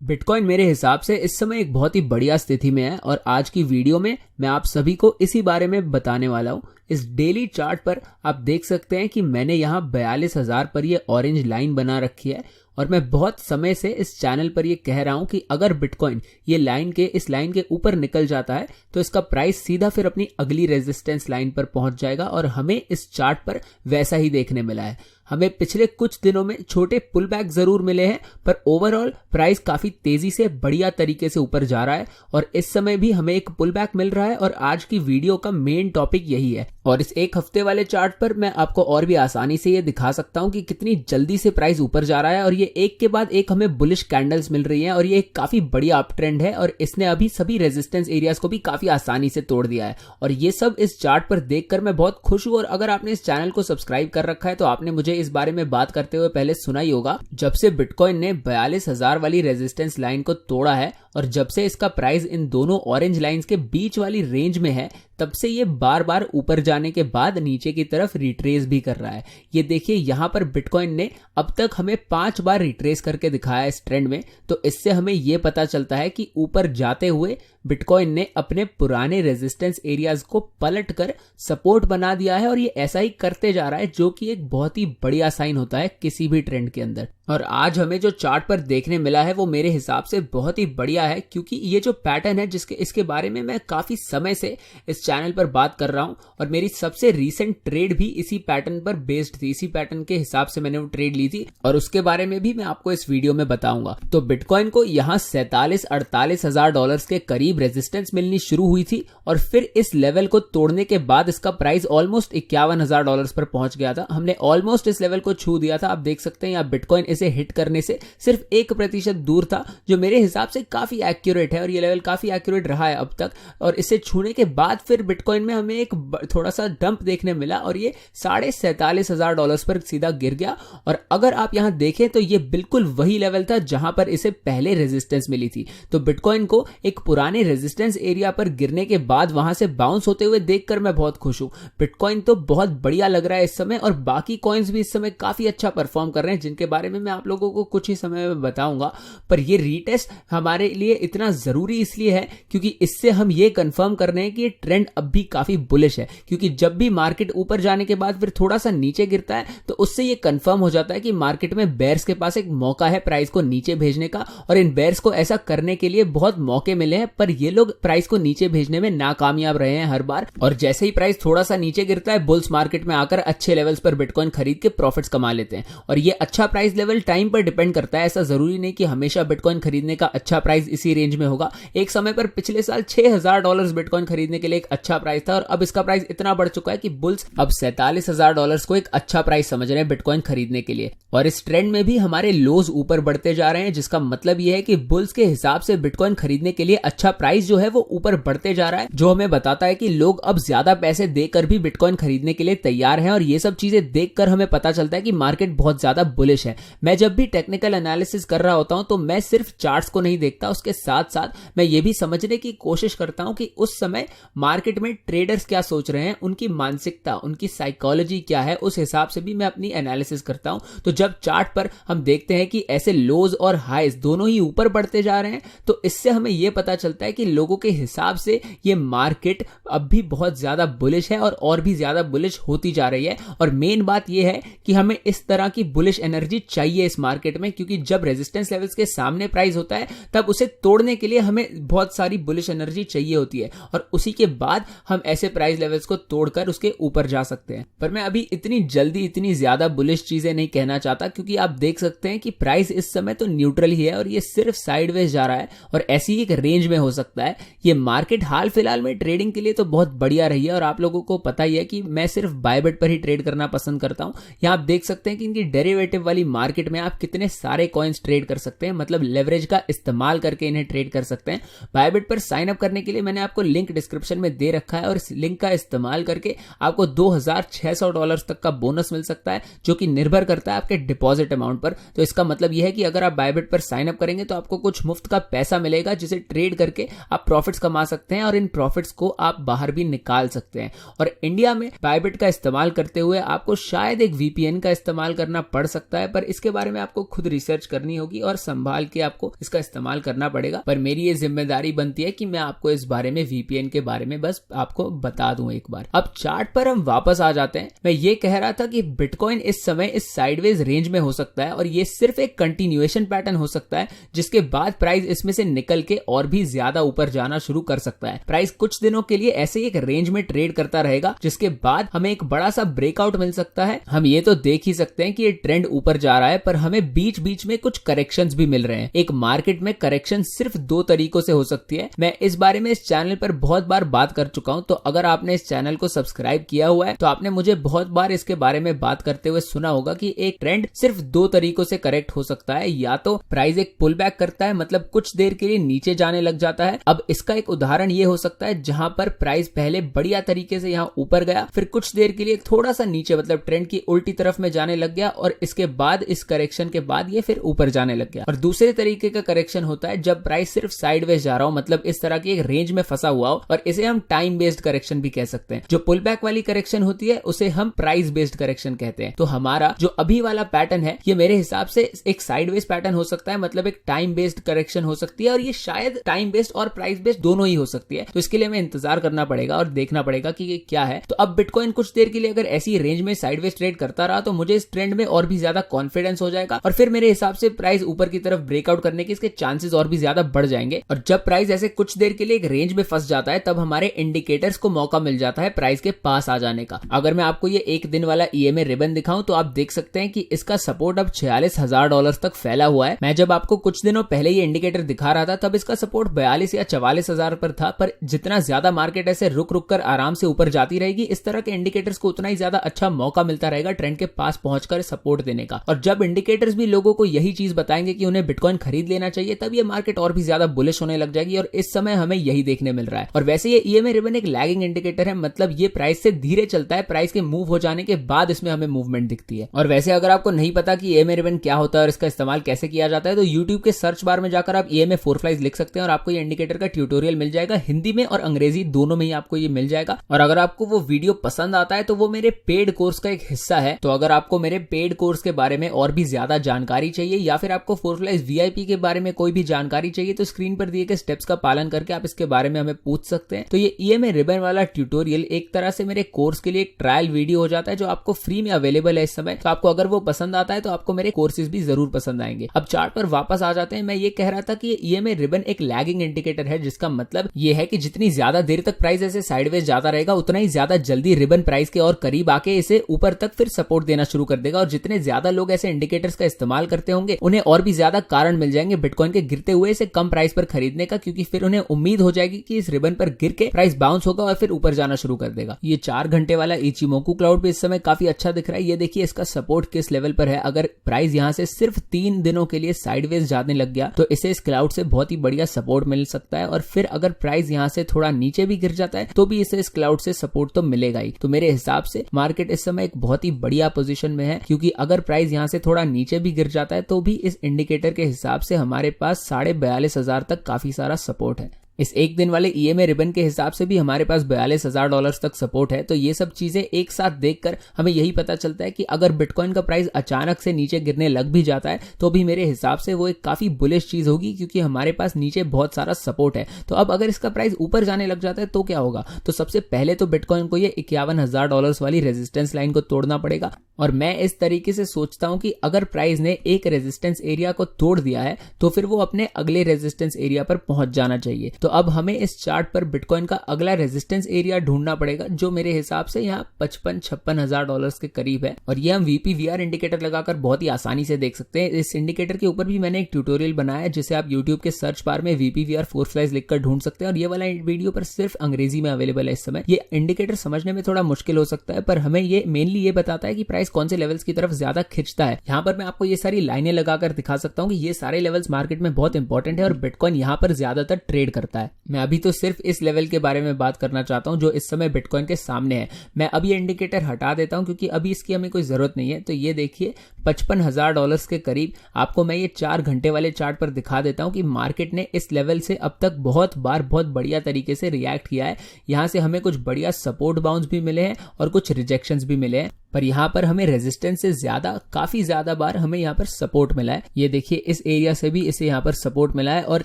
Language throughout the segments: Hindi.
बिटकॉइन मेरे हिसाब से इस समय एक बहुत ही बढ़िया स्थिति में है और आज की वीडियो में मैं आप सभी को इसी बारे में बताने वाला हूं। इस डेली चार्ट पर आप देख सकते हैं कि मैंने यहाँ 42,000 पर ये ऑरेंज लाइन बना रखी है और मैं बहुत समय से इस चैनल पर ये कह रहा हूं कि अगर बिटकॉइन ये इस लाइन के ऊपर निकल जाता है तो इसका प्राइस सीधा फिर अपनी अगली रेजिस्टेंस लाइन पर पहुंच जाएगा और हमें इस चार्ट पर वैसा ही देखने मिला है। हमें पिछले कुछ दिनों में छोटे पुल बैक जरूर मिले हैं पर ओवरऑल प्राइस काफी तेजी से बढ़िया तरीके से ऊपर जा रहा है और इस समय भी हमें एक पुल बैक मिल रहा है और आज की वीडियो का मेन टॉपिक यही है। और इस एक हफ्ते वाले चार्ट पर मैं आपको और भी आसानी से ये दिखा सकता हूं कि कितनी जल्दी से प्राइस ऊपर जा रहा है और ये एक के बाद एक हमें बुलिश कैंडल्स मिल रही हैं और ये एक काफी बढ़िया अप ट्रेंड है और इसने अभी सभी रेजिस्टेंस एरियाज को भी काफी आसानी से तोड़ दिया है और ये सब इस चार्ट पर देखकर मैं बहुत खुश हूं। और अगर आपने इस चैनल को सब्सक्राइब कर रखा है तो आपने मुझे इस बारे में बात करते हुए पहले सुना ही होगा। जब से बिटकॉइन ने 42,000 वाली रेजिस्टेंस लाइन को तोड़ा है और जब से इसका प्राइस इन दोनों ऑरेंज लाइंस के बीच वाली रेंज में है तब से ये बार बार ऊपर जाने के बाद नीचे की तरफ रिट्रेस भी कर रहा है। ये देखिए यहाँ पर बिटकॉइन ने अब तक हमें 5 बार रिट्रेस करके दिखाया इस ट्रेंड में, तो इससे हमें यह पता चलता है कि ऊपर जाते हुए बिटकॉइन ने अपने पुराने रेजिस्टेंस एरियाज को पलटकर सपोर्ट बना दिया है और ये ऐसा ही करते जा रहा है जो कि एक बहुत ही बढ़िया साइन होता है किसी भी ट्रेंड के अंदर। और आज हमें जो चार्ट पर देखने मिला है वो मेरे हिसाब से बहुत ही बढ़िया है क्योंकि ये जो पैटर्न है इसके बारे में मैं काफी समय से इस चैनल पर बात कर रहा हूं और मेरी सबसे रीसेंट ट्रेड भी इसी पैटर्न पर बेस्ड थी। इसी पैटर्न के हिसाब से मैंने वो ट्रेड ली थी और उसके बारे में भी मैं आपको इस वीडियो में बताऊंगा। तो बिटकॉइन को यहाँ 47-48 हजार डॉलर के करीब रेजिस्टेंस मिलनी शुरू हुई थी और फिर इस लेवल को तोड़ने के बाद इसका प्राइस ऑलमोस्ट 51,000 डॉलर पर पहुंच गया था। हमने ऑलमोस्ट इस लेवल को छू दिया था। आप देख सकते हैं यहाँ बिटकॉइन इसे हिट करने से सिर्फ 1% दूर था जो मेरे हिसाब से काफी एक्यूरेट है और ये लेवल काफी एक्यूरेट रहा है अब तक। और इसे छूने के बाद फिर बिटकॉइन में हमें एक थोड़ा सा डंप देखने मिला और ये 47,500 डॉलर पर सीधा गिर गया। और अगर आप यहां देखें तो ये बिल्कुल वही लेवल था जहां पर इसे पहले रेजिस्टेंस मिली थी। तो बिटकॉइन को एक पुराने रेजिस्टेंस एरिया पर गिरने के बाद वहां से बाउंस होते हुए देखकर मैं बहुत खुश हूं। बिटकॉइन तो बहुत बढ़िया लग रहा है इस समय और बाकी कॉइन्स भी इस समय काफी अच्छा परफॉर्म कर रहे हैं जिनके बारे में मैं आप लोगों को कुछ ही समय में बताऊंगा। पर ये रीटेस्ट हमारे लिए इतना जरूरी इसलिए है क्योंकि इससे हम ये कंफर्म कर रहे हैं कि ये ट्रेंड अब भी काफी बुलिश है। क्योंकि जब भी मार्केट ऊपर जाने के बाद फिर थोड़ा सा नीचे गिरता है तो उससे ये कंफर्म हो जाता है कि मार्केट में बेयर्स के पास एक मौका है प्राइस को नीचे भेजने का और इन बेयर्स को ऐसा करने के लिए बहुत मौके मिले हैं पर ये लोग प्राइस को नीचे भेजने में नाकामयाब रहे हैं हर बार। और जैसे ही प्राइस थोड़ा सा नीचे गिरता है बुल्स मार्केट में आकर अच्छे लेवल्स पर बिटकॉइन खरीद के प्रॉफिट्स कमा लेते हैं। और ये अच्छा प्राइस लेवल टाइम पर डिपेंड करता है। ऐसा जरूरी नहीं कि हमेशा बिटकॉइन खरीदने का अच्छा प्राइस इसी रेंज में होगा। एक समय पर पिछले साल 6,000 डॉलर बिटकॉइन खरीदने के लिए एक अच्छा प्राइस था और अब इसका प्राइस इतना बढ़ चुका है कि बुल्स अब 47,000 डॉलर को एक अच्छा प्राइस समझ रहे हैं बिटकॉइन खरीदने के लिए। और इस ट्रेंड में भी हमारे लोज ऊपर बढ़ते जा रहे हैं जिसका मतलब यह है कि बुल्स के हिसाब से बिटकॉइन खरीदने के लिए अच्छा प्राइस जो है वो ऊपर बढ़ते जा रहा है, जो हमें बताता है कि लोग अब ज्यादा पैसे देकर भी बिटकॉइन खरीदने के लिए तैयार हैं। और ये सब चीजें देखकर हमें पता चलता है कि मार्केट बहुत ज्यादा बुलिश है। मैं जब भी टेक्निकल एनालिसिस कर रहा होता हूं तो मैं सिर्फ चार्ट्स को नहीं देखता, उसके साथ साथ मैं ये भी समझने की कोशिश करता हूं कि उस समय मार्केट में ट्रेडर्स क्या सोच रहे हैं, उनकी मानसिकता, उनकी साइकोलॉजी क्या है, उस हिसाब से भी मैं अपनी एनालिसिस करता हूं। तो जब चार्ट पर हम देखते हैं कि ऐसे लोज और हाईज दोनों ही ऊपर बढ़ते जा रहे हैं तो इससे हमें यह पता चलता है कि लोगों के हिसाब से ये मार्केट अब भी बहुत ज्यादा बुलिश है और भी ज्यादा बुलिश होती जा रही है। और मेन बात यह है कि हमें इस तरह की बुलिश एनर्जी चाहिए इस मार्केट में क्योंकि जब रेजिस्टेंस लेवल्स के सामने प्राइस होता है तब उसे तोड़ने के लिए हमें बहुत सारी बुलिश एनर्जी चाहिए होती है और उसी के बाद हम ऐसे प्राइस लेवल्स को तोड़कर उसके ऊपर जा सकते हैं। पर मैं अभी इतनी जल्दी इतनी ज्यादा बुलिश चीजें नहीं कहना चाहता क्योंकि आप देख सकते हैं कि प्राइस इस समय तो न्यूट्रल ही है और ये सिर्फ साइडवेज जा रहा है और ऐसी एक रेंज में हो सकता है। ये मार्केट हाल फिलहाल में ट्रेडिंग के लिए तो बहुत बढ़िया रही है और आप लोगों को पता ही है कि मैं सिर्फ बायबेट पर ही ट्रेड करना पसंद करता हूं। यहां आप देख सकते हैं कि इनकी डेरिवेटिव वाली मार्केट में आप कितने सारे कॉइन्स ट्रेड कर सकते हैं, मतलब लेवरेज का इस्तेमाल करके इन्हें ट्रेड कर सकते हैं। बायबेट पर साइन अप करने के लिए मैंने आपको लिंक डिस्क्रिप्शन में दे रखा है और इस लिंक का इस्तेमाल करके आपको $2,600 तक का बोनस मिल सकता है, जो कि निर्भर करता है आपके डिपॉजिट अमाउंट पर। तो इसका मतलब यह है कि अगर आप बायबिट पर साइन अप करेंगे तो आपको कुछ मुफ्त का पैसा मिलेगा, जिसे ट्रेड करके आप प्रॉफिट्स कमा सकते हैं और इन प्रॉफिट्स को आप बाहर भी निकाल सकते हैं। और इंडिया में बायबिट का इस्तेमाल करते हुए आपको शायद एक वीपीएन का इस्तेमाल करना पड़ सकता है, पर इसके बारे में आपको खुद रिसर्च करनी होगी और संभाल के आपको इसका इस्तेमाल करना पड़ेगा। पर मेरी ये जिम्मेदारी बनती है कि मैं आपको इस बारे में, वीपीएन के बारे में बस आपको बता दूं एक बार। अब चार्ट पर हम वापस आ जाते हैं। मैं ये कह रहा था कि बिटकॉइन इस समय इस साइडवेज रेंज में हो सकता है और ये सिर्फ एक कंटिन्यूएशन पैटर्न हो सकता है, जिसके बाद प्राइस इसमें से निकल के और भी ज्यादा ऊपर जाना शुरू कर सकता है। प्राइस कुछ दिनों के लिए ऐसे ही एक रेंज में ट्रेड करता रहेगा, जिसके बाद हमें एक बड़ा सा ब्रेकआउट मिल सकता है। हम ये तो देख ही सकते हैं कि ये ट्रेंड ऊपर जा रहा है, पर हमें बीच बीच में कुछ करेक्शंस भी मिल रहे हैं। एक मार्केट में करेक्शन सिर्फ दो तरीकों से हो सकती है। मैं इस बारे में इस चैनल पर बहुत बार बात कर चुका हूं, तो अगर आपने इस चैनल को सब्सक्राइब किया हुआ है तो आपने मुझे बहुत बार इसके बारे में बात करते हुए सुना होगा कि एक ट्रेंड सिर्फ दो तरीकों से करेक्ट हो सकता है। या तो प्राइस एक पुल बैक करता है, मतलब कुछ देर के लिए नीचे जाने लग जाता है। अब इसका एक उदाहरण ये हो सकता है जहां पर प्राइस पहले बढ़िया तरीके से यहां ऊपर गया, फिर कुछ देर के लिए थोड़ा सा नीचे, मतलब ट्रेंड की उल्टी तरफ में जाने लग गया और इसके बाद इस करेक्शन के बाद ये फिर ऊपर जाने लग गया। और दूसरे तरीके का करेक्शन होता है जब प्राइस सिर्फ साइडवेज जा रहा हो, मतलब इस तरह की एक रेंज में फंसा हुआ हो, और इसे हम टाइम बेस्ड करेक्शन भी कह सकते हैं। जो पुल बैक वाली करेक्शन होती है उसे हम प्राइस बेस्ड करेक्शन कहते हैं। तो हमारा जो अभी वाला पैटर्न है ये मेरे हिसाब से एक साइडवेज पैटर्न हो सकता है, मतलब एक टाइम बेस्ड करेक्शन हो सकती है, और ये शायद टाइम बेस्ड और प्राइस बेस्ड दोनों ही हो सकती है। तो इसके लिए हमें इंतजार करना पड़ेगा और देखना पड़ेगा कि ये क्या है। तो अब बिटकॉइन कुछ देर के लिए अगर ऐसी रेंज में साइडवेज ट्रेड करता रहा तो मुझे इस ट्रेंड में और भी ज्यादा कॉन्फिडेंस हो जाएगा, और फिर मेरे हिसाब से प्राइस ऊपर की तरफ ब्रेकआउट करने के इसके चांसेस और भी ज्यादा बढ़ जाएंगे। और जब प्राइस ऐसे कुछ देर के लिए एक रेंज में फंस जाता है तब हमारे इंडिकेटर्स को मौका मिल जाता है प्राइस के पास आ जाने का। अगर मैं आपको ये एक दिन वाला ईएमए रिबन दिखाऊं तो आप देख सकते हैं कि इसका सपोर्ट अब $46,000 तक फैला हुआ है। मैं जब आपको कुछ दिनों पहले ये इंडिकेटर दिखा रहा था तब इसका सपोर्ट 42 या 44,000 पर था, पर जितना ज्यादा मार्केट ऐसे रुक रुक कर आराम से ऊपर जाती रहेगी, इस तरह के इंडिकेटर्स को उतना ही ज्यादा अच्छा मौका मिलता रहेगा ट्रेंड के पास पहुंचकर सपोर्ट देने का। और जब इंडिकेटर्स भी लोगों को यही चीज बताएंगे कि उन्हें बिटकॉइन खरीद लेना चाहिए, तब ये मार्केट और भी ज्यादा बुलिश होने लग जाएगी, और इस समय हमें यही देखने मिल रहा है। और वैसे ये ईएमए रिबन एक लैगिंग इंडिकेटर है, मतलब ये प्राइस से धीरे चलता है, प्राइस के मूव हो जाने के बाद इसमें हमें मूवमेंट दिखती है। और वैसे अगर आपको नहीं पता कि ईएमए रिबन क्या होता है और इसका इस्तेमाल कैसे किया जाता है, तो यूट्यूब के सर्च बार में जाकर आप ईएमए 4 फ्लाइज लिख सकते हैं और आपको ये इंडिकेटर का ट्यूटोरियल मिल जाएगा। हिंदी में और अंग्रेजी दोनों में ही आपको ये मिल जाएगा। और अगर आपको वो वीडियो पसंद आता है तो वो मेरे पेड कोर्स का एक हिस्सा है। तो अगर आपको मेरे पेड कोर्स के बारे में और भी ज्यादा जानकारी चाहिए, या फिर आपको 4 फ्लाइज वीआईपी के बारे में कोई भी जानकारी चाहिए, तो स्क्रीन पर दिए गए स्टेप्स का पालन करके आप इसके बारे में हमें पूछ सकते हैं। तो ये ईएमए रिबन वाला ट्यूटोरियल एक तरह से मेरे कोर्स के लिए एक ट्रायल वीडियो हो जाता है, जो आपको फ्री में अवेलेबल है इस समय। तो आपको अगर वो पसंद आता है तो आपको मेरे कोर्सेज भी जरूर पसंद आएंगे। अब चार्ट पर वापस आ जाते हैं। मैं ये कह रहा था कि ईएमए रिबन एक लैगिंग इंडिकेटर है, जिसका मतलब ये है कि जितनी ज्यादा देर तक प्राइस ऐसे साइडवेज जाता रहेगा, उतना ही ज्यादा जल्दी रिबन प्राइस के और करीब आके इसे ऊपर तक फिर सपोर्ट देना शुरू कर देगा। और जितने ज्यादा लोग ऐसे इंडिकेटर्स का इस्तेमाल करते होंगे, उन्हें और भी ज्यादा कारण मिल जाएंगे बिटकॉइन के गिरते हुए इसे कम प्राइस पर खरीदने का, क्योंकि फिर उन्हें उम्मीद हो जाएगी कि इस रिबन पर गिर के प्राइस बाउंस होगा और फिर ऊपर जाना शुरू कर देगा। ये 4 घंटे वाला इचिमोकू क्लाउड भी इस समय काफी अच्छा दिख रहा है। ये देखिए इसका सपोर्ट किस लेवल पर है। अगर प्राइस यहां से सिर्फ 3 दिनों के लिए साइडवेज जाने लग गया तो इसे इस क्लाउड से बहुत ही बढ़िया सपोर्ट मिल सकता है। और फिर अगर प्राइस यहां से थोड़ा नीचे भी गिर जाता है तो भी इसे इस क्लाउड से सपोर्ट तो मिलेगा ही। तो मेरे हिसाब से मार्केट इस समय एक बहुत ही बढ़िया पोजीशन में है, क्योंकि अगर प्राइस यहां से थोड़ा नीचे भी गिर जाता है तो भी इस इंडिकेटर के हिसाब से हमारे पास 42,500 तक काफी सारा सपोर्ट है। इस एक दिन वाले ईएमए रिबन के हिसाब से भी हमारे पास $42,000 तक सपोर्ट है। तो ये सब चीजें एक साथ देखकर हमें यही पता चलता है कि अगर बिटकॉइन का प्राइस अचानक से नीचे गिरने लग भी जाता है तो भी मेरे हिसाब से वो एक काफी बुलिश चीज होगी, क्योंकि हमारे पास नीचे बहुत सारा सपोर्ट है। तो अब अगर इसका प्राइस ऊपर जाने लग जाता है तो क्या होगा? तो सबसे पहले तो बिटकॉइन को ये $51,000 वाली रेजिस्टेंस लाइन को तोड़ना पड़ेगा। और मैं इस तरीके से सोचता हूं कि अगर प्राइस ने एक रेजिस्टेंस एरिया को तोड़ दिया है तो फिर वो अपने अगले रेजिस्टेंस एरिया पर पहुंच जाना चाहिए। तो अब हमें इस चार्ट पर बिटकॉइन का अगला रेजिस्टेंस एरिया ढूंढना पड़ेगा, जो मेरे हिसाब से यहाँ $55,000-56,000 के करीब है। और ये हम वीपीवीआर इंडिकेटर लगाकर बहुत ही आसानी से देख सकते हैं। इस इंडिकेटर के ऊपर भी मैंने एक ट्यूटोरियल बनाया है, जिसे आप यूट्यूब के सर्च बार में वीपीवीआर 4 फ्लाइज लिखकर ढूंढ सकते हैं। और ये वाला वीडियो पर सिर्फ अंग्रेजी में अवेलेबल है इस समय। ये इंडिकेटर समझने में थोड़ा मुश्किल हो सकता है, पर हमें ये मेनली ये बताता है कि प्राइस कौन से लेवल्स की तरफ ज्यादा खिंचता है। यहाँ पर मैं आपको ये सारी लाइनें लगाकर दिखा सकता हूँ कि ये सारे लेवल्स मार्केट में बहुत इंपॉर्टेंट है और बिटकॉइन यहाँ पर ज्यादातर ट्रेड करता है। बढ़ता है। मैं अभी तो सिर्फ इस लेवल के बारे में बात करना चाहता हूं जो इस समय बिटकॉइन के सामने है। मैं अभी ये इंडिकेटर हटा देता हूं क्योंकि अभी इसकी हमें कोई जरूरत नहीं है। तो ये देखिए $55,000 के करीब आपको मैं ये 4 घंटे वाले चार्ट पर दिखा देता हूं कि मार्केट ने इस लेवल से अब तक बहुत बार बहुत बढ़िया तरीके से रिएक्ट किया है। यहां से हमें कुछ बढ़िया सपोर्ट बाउंस भी मिले हैं और कुछ रिजेक्शंस भी मिले हैं, पर यहां पर हमें रेजिस्टेंस से ज्यादा काफी ज्यादा बार हमें यहां पर सपोर्ट मिला है। ये देखिए इस एरिया से भी इसे यहां पर सपोर्ट मिला है और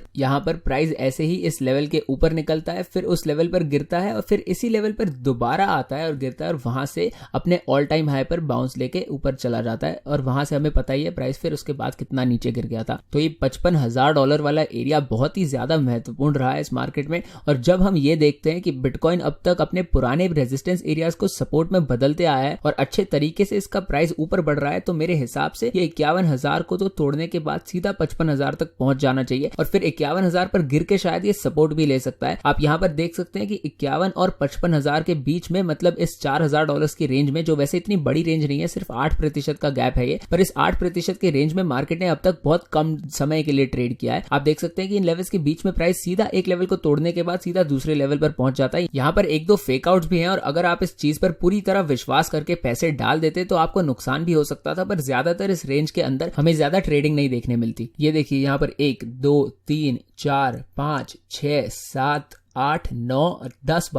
यहां पर प्राइस ऐसे ही इस लेवल के ऊपर निकलता है, फिर उस लेवल पर गिरता है और फिर इसी लेवल पर दोबारा आता है और गिरता है और वहां से अपने ऑल टाइम हाई पर बाउंस लेके ऊपर चला जाता है। और वहां से हमें पता ही है प्राइस फिर उसके बाद कितना नीचे गिर गया था। तो ये $55,000 वाला एरिया बहुत ही ज्यादा महत्वपूर्ण रहा है इस मार्केट में। और जब हम ये देखते हैं कि बिटकॉइन अब तक अपने पुराने रेजिस्टेंस एरियाज को सपोर्ट में बदलते आया है और अच्छे तरीके से इसका प्राइस ऊपर बढ़ रहा है, तो मेरे हिसाब से ये 51,000 को तो तोड़ने के बाद सीधा 55,000 तक पहुंच जाना चाहिए और फिर 51,000 पर गिर के शायद ये सपोर्ट भी ले सकता है। आप यहां पर देख सकते हैं कि 51 और 55,000 के बीच में, मतलब इस $4,000 की रेंज में, जो वैसे इतनी बड़ी रेंज नहीं है, सिर्फ 8% का गैप है ये, पर इस 8% की रेंज में मार्केट ने अब तक बहुत कम समय के लिए ट्रेड किया है। आप देख सकते हैं कि इन लेवल्स के बीच में प्राइस सीधा एक लेवल को तोड़ने के बाद सीधा दूसरे लेवल पर पहुंच जाता है। यहाँ पर एक दो फेकआउट्स भी हैं और अगर आप इस चीज पर पूरी तरह विश्वास करके पैसे डाल देते तो आपको नुकसान भी हो सकता था, पर ज्यादातर इस रेंज के अंदर हमें ज्यादा ट्रेडिंग नहीं देखने मिलती। ये देखिए यहाँ पर 1 2 3 4 5 6 7 8 9 10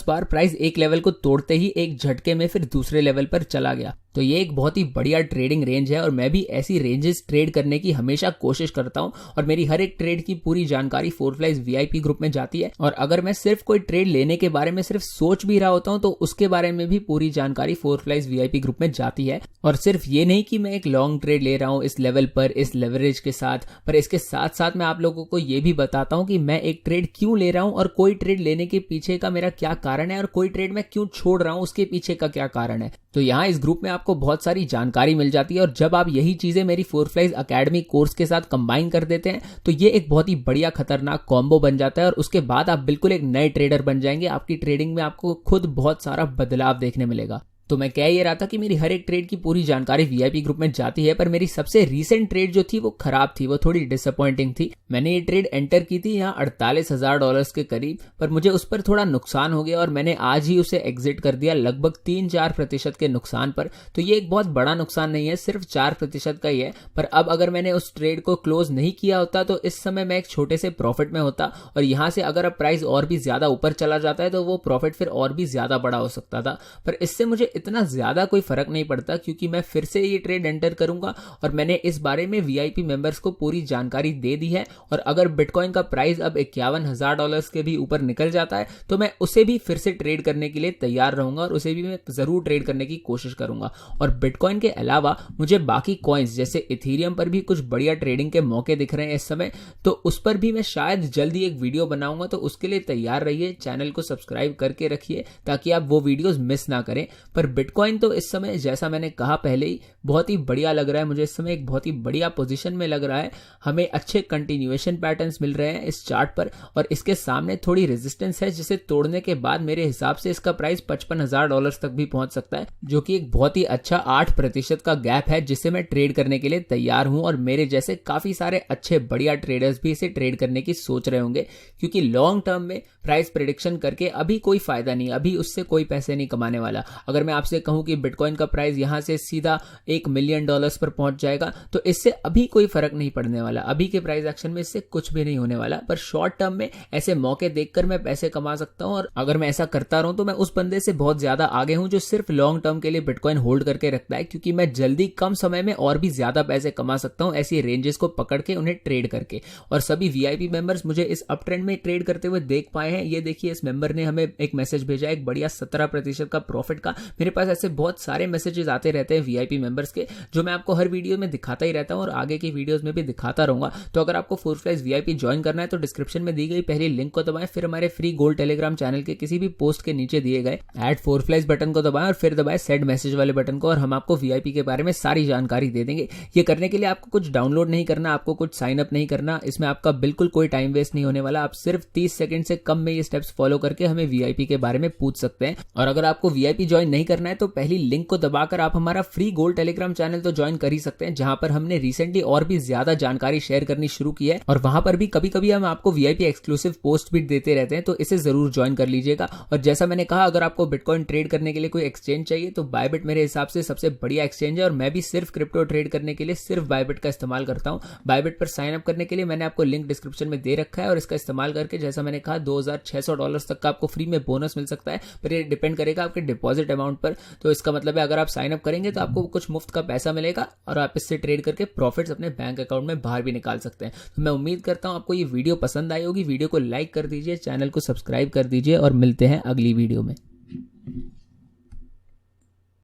बार प्राइस एक लेवल को तोड़ते ही एक झटके में फिर दूसरे लेवल पर चला गया। तो ये एक बहुत ही बढ़िया ट्रेडिंग रेंज है और मैं भी ऐसी रेंजेस ट्रेड करने की हमेशा कोशिश करता हूं और मेरी हर एक ट्रेड की पूरी जानकारी फोरफ्लाइज वीआईपी ग्रुप में जाती है। और अगर मैं सिर्फ कोई ट्रेड लेने के बारे में सिर्फ सोच भी रहा होता हूं तो उसके बारे में भी पूरी जानकारी फोरफ्लाइज वीआईपी ग्रुप में जाती है। और सिर्फ ये नहीं कि मैं एक लॉन्ग ट्रेड ले रहा हूं इस लेवल पर इस लेवरेज के साथ, पर इसके साथ साथ मैं आप लोगों को ये भी बताता हूं कि मैं एक ट्रेड क्यों ले रहा हूं और कोई ट्रेड लेने के पीछे का मेरा क्या कारण है और कोई ट्रेड मैं क्यों छोड़ रहा हूं उसके पीछे का क्या कारण है। तो यहाँ इस ग्रुप में आपको बहुत सारी जानकारी मिल जाती है और जब आप यही चीजें मेरी फोरफ्लाइज अकेडमी कोर्स के साथ कंबाइन कर देते हैं तो ये एक बहुत ही बढ़िया खतरनाक कॉम्बो बन जाता है और उसके बाद आप बिल्कुल एक नए ट्रेडर बन जाएंगे। आपकी ट्रेडिंग में आपको खुद बहुत सारा बदलाव देखने मिलेगा। तो मैं कह ये रहा था कि मेरी हर एक ट्रेड की पूरी जानकारी वीआईपी ग्रुप में जाती है, पर मेरी सबसे रीसेंट ट्रेड जो थी वो खराब थी, वो थोड़ी डिसअपॉइंटिंग थी। मैंने ये ट्रेड एंटर की थी यहाँ $48,000 के करीब, पर मुझे उस पर थोड़ा नुकसान हो गया और मैंने आज ही उसे एग्जिट कर दिया लगभग 3-4% के नुकसान पर। तो ये एक बहुत बड़ा नुकसान नहीं है, सिर्फ 4% का ही है। पर अब अगर मैंने उस ट्रेड को क्लोज नहीं किया होता तो इस समय मैं एक छोटे से प्रॉफिट में होता और यहाँ से अगर अब प्राइस और भी ज्यादा ऊपर चला जाता है तो वो प्रॉफिट फिर और भी ज्यादा बड़ा हो सकता था। पर इससे मुझे इतना ज्यादा कोई फर्क नहीं पड़ता क्योंकि मैं फिर से ये ट्रेड एंटर करूंगा और मैंने इस बारे में वीआईपी मेंबर्स को पूरी जानकारी दे दी है। और अगर बिटकॉइन का प्राइस अब $51,000 के भी ऊपर निकल जाता है तो मैं उसे भी फिर से ट्रेड करने के लिए तैयार रहूंगा और उसे भी मैं जरूर ट्रेड करने की कोशिश करूंगा। और बिटकॉइन के अलावा मुझे बाकी कॉइन्स जैसे इथेरियम पर भी कुछ बढ़िया ट्रेडिंग के मौके दिख रहे हैं इस समय, तो उस पर भी मैं शायद जल्दी एक वीडियो बनाऊंगा। तो उसके लिए तैयार रहिए, चैनल को सब्सक्राइब करके रखिए ताकि आप वो वीडियोस मिस ना करें। पर बिटकॉइन तो इस समय जैसा मैंने कहा पहले ही बहुत ही बढ़िया लग रहा है मुझे, इस समय एक बहुत ही बढ़िया पोजीशन में लग रहा है। हमें अच्छे कंटिन्यूएशन पैटर्न्स मिल रहे हैं इस चार्ट पर और इसके सामने थोड़ी रेजिस्टेंस है जिसे तोड़ने के बाद मेरे हिसाब से इसका प्राइस $55,000 तक भी पहुंच सकता है, जो कि एक बहुत ही अच्छा 8% का गैप है जिसे मैं ट्रेड करने के लिए तैयार हूं। और मेरे जैसे काफी सारे अच्छे बढ़िया ट्रेडर्स भी इसे ट्रेड करने की सोच रहे होंगे क्योंकि लॉन्ग टर्म में प्राइस प्रेडिक्शन करके अभी कोई फायदा नहीं, अभी उससे कोई पैसे नहीं कमाने वाला। अगर मैं आपसे कहूं कि बिटकॉइन का प्राइस यहां से सीधा $1 मिलियन पर पहुंच जाएगा तो इससे अभी कोई फर्क नहीं पड़ने वाला, अभी के प्राइस एक्शन में इससे कुछ भी नहीं होने वाला। पर शॉर्ट टर्म में ऐसे मौके देखकर मैं पैसे कमा सकता हूं और अगर मैं ऐसा करता रहूं तो मैं उस बंदे से बहुत ज्यादा आगे हूं जो सिर्फ लॉन्ग टर्म के लिए बिटकॉइन होल्ड करके रखता है, क्योंकि मैं जल्दी कम समय में और भी ज्यादा पैसे कमा सकता हूं ऐसी रेंजेस को पकड़ के उन्हें ट्रेड करके। और सभी वीआईपी मेंबर्स मुझे इस अप ट्रेंड में ट्रेड करते हुए देख पाए हैं। ये देखिए इस मेंबर ने हमें एक मैसेज भेजा एक बढ़िया 17% का प्रॉफिट का। मेरे पास ऐसे बहुत सारे मैसेजेस आते रहते हैं वीआईपी मेंबर्स के जो मैं आपको हर वीडियो में दिखाता ही रहता हूं और आगे की वीडियोस में भी दिखाता रहूंगा। तो अगर आपको फोरफ्लाइज वीआईपी ज्वाइन करना है तो डिस्क्रिप्शन में दी गई पहली लिंक को दबाएं, फिर हमारे फ्री गोल्ड टेलीग्राम चैनल के किसी भी पोस्ट के नीचे दिए गए ऐड फोरफ्लाइज बटन को दबाएं और फिर दबाएं सेंड मैसेज वाले बटन को और हम आपको वीआईपी के बारे में सारी जानकारी दे देंगे। ये करने के लिए आपको कुछ डाउनलोड नहीं करना, आपको कुछ साइन अप नहीं करना, इसमें आपका बिल्कुल कोई टाइम वेस्ट नहीं होने वाला। आप सिर्फ 30 सेकंड से कम में ये स्टेप्स फॉलो करके हमें वीआईपी के बारे में पूछ सकते हैं। और अगर आपको वीआईपी ज्वाइन नहीं करना है तो पहली लिंक को दबाकर आप हमारा फ्री गोल्ड टेलीग्राम चैनल तो ज्वाइन कर ही सकते हैं, जहां पर हमने रिसेंटली और भी ज्यादा जानकारी शेयर करनी शुरू की है और वहां पर भी कभी कभी हम आपको वीआईपी एक्सक्लूसिव पोस्ट भी देते रहते हैं, तो इसे जरूर ज्वाइन कर लीजिएगा। और जैसा मैंने कहा, अगर आपको बिटकॉइन ट्रेड करने के लिए कोई एक्सचेंज चाहिए तो बायबिट मेरे हिसाब से सबसे बढ़िया एक्सचेंज है और मैं भी सिर्फ क्रिप्टो ट्रेड करने के लिए सिर्फ बायबिट का इस्तेमाल करता हूं। बायबिट पर साइन अप करने के लिए मैंने आपको लिंक डिस्क्रिप्शन में दे रखा है और इसका इस्तेमाल करके जैसा मैंने कहा $2600 तक का आपको फ्री में बोनस मिल सकता है, पर ये डिपेंड करेगा आपके डिपॉजिट अमाउंट पर। तो इसका मतलब है अगर आप साइन अप करेंगे तो आपको कुछ मुफ्त का पैसा मिलेगा और आप इससे ट्रेड करके प्रॉफिट्स अपने बैंक अकाउंट में बाहर भी निकाल सकते हैं। तो मैं उम्मीद करता हूं आपको ये वीडियो पसंद आई होगी। वीडियो को लाइक कर दीजिए, चैनल को सब्सक्राइब कर दीजिए और मिलते हैं अगली वीडियो में।